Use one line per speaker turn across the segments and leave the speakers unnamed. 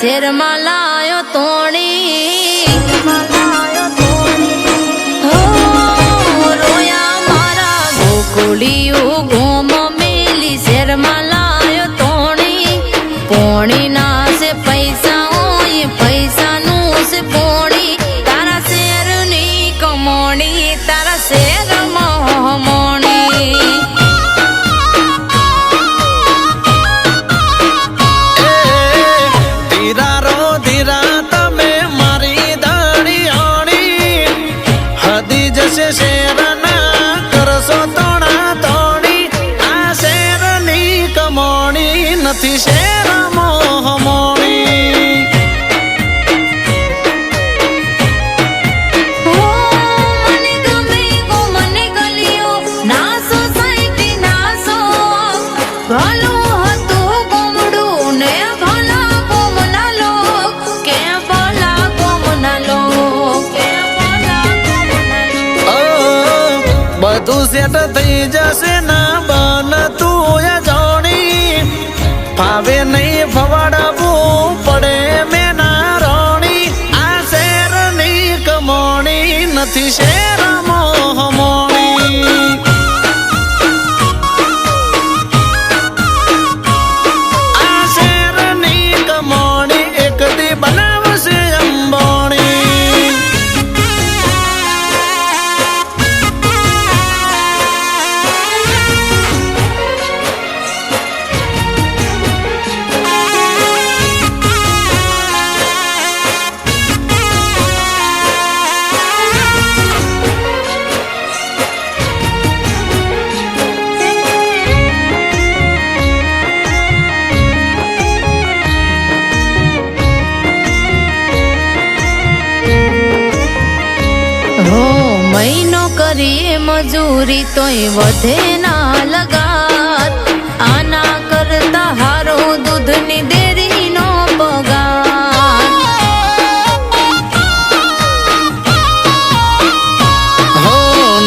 શેરમાં લાયો તોણી હો રોયા મારા ગોકુળિયું ગોમ મેલી શેરમાં લાયો તોણી પોણી ના છે પૈસા હોય પૈસાનું છે પોણી તારા શેરની કમોણી તારા શેરમાં મોણી
નથી શેર મોહ મોણી
મને ગમે ગો મને ગલિયો ના સોસાયટી નાસો ભલું હતું ગોમડું ને ભલા ગોમના લોક કે ભલા ગોમના લોક કે ભલા ગોમના લોક
બધું સેટ થઈ જશે ના બન તું જાણી ફાવે નહીં ફવાડવું પડે મેના રોણી આ શેરની કમોણી નથી શેર મોહ મોણી આ શેરની કમોણી એક દી બનાવશે અંબોણી
મહિનો કરીએ મજૂરી તોય વધે ના લગાત આના કરતા હારો દૂધની ડેરીનો પગાર
હો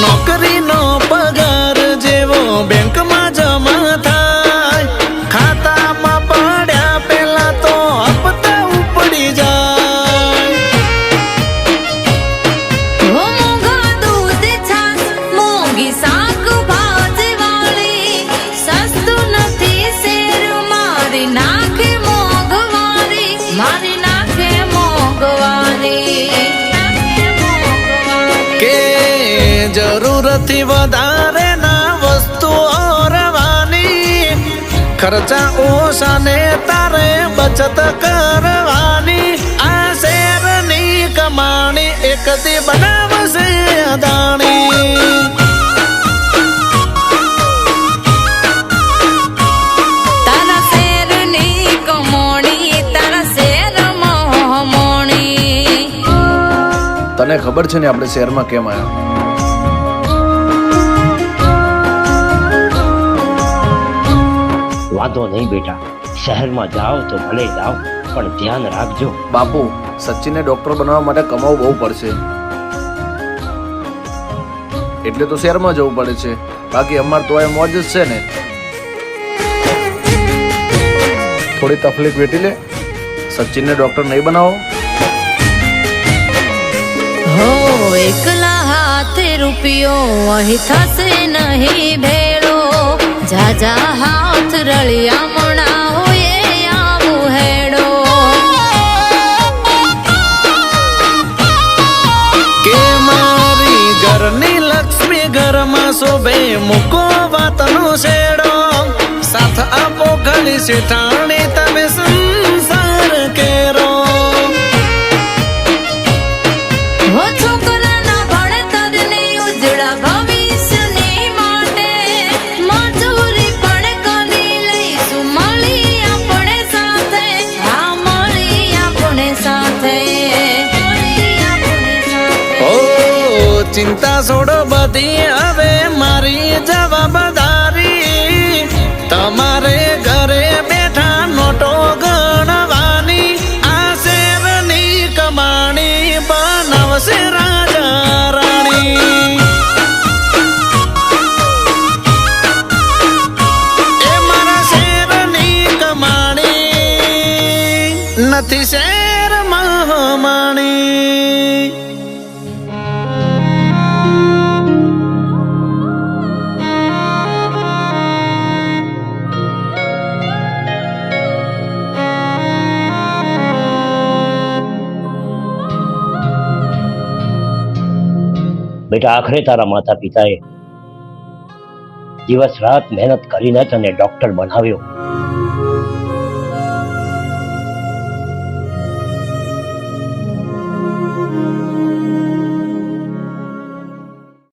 નોકરીનો પગાર જેવો બેંકમાં જમા થાય ખાતામાં પડ્યા પેલા તો હપ્તા ઉપડી જાય
મારી નાખે મોંઘવારી
કે જરૂરથી વધારે ના વસ્તુઓ રવાની ખર્ચા ઓછા ને તારે બચત કરવાની આ શેરની કમાણી એક દી બનાવશે અદાણી
તને ખબર છે ને આપણે શહેરમાં કેમ આવ્યા?
વાંધો નહીં બેટા, શહેરમાં જાઓ તો ભલે જાઓ પણ ધ્યાન રાખજો.
બાપુ, સચિનને ડોક્ટર બનવા માટે કમાવું બહુ પડશે એટલે તો શહેરમાં જવું પડે છે. બાકી અમાર તો એ મોજ જ છે ને. થોડી તકલીફ વેઠી લે. સચિનને ડોક્ટર નહીં બનાવો.
હો એકલા હાથે રૂપિયો અહીં થશે નહીં ભેળો જાજા હાથ રળિયા મોણા હોય આવું હેડો
કે મારી ઘરની લક્ષ્મી ઘરમાં શોભે મૂકો વાતનો શેડો સાથ આપો ખાલી શેઠાણી તમે સંસાર કેરો ચિંતા છોડો બધી હવે મારી જવાબદારી તમારે ઘરે બેઠા નોટો ગણવાની આ શેરની કમાણી બનાવશે રાજા રાણી એ મારા શેરની કમાણી નથી શહેરમાં માણી.
બેટા, આખરે તારા માતા પિતાએ દિવસ રાત મહેનત કરીને તને ડોક્ટર બનાવ્યો.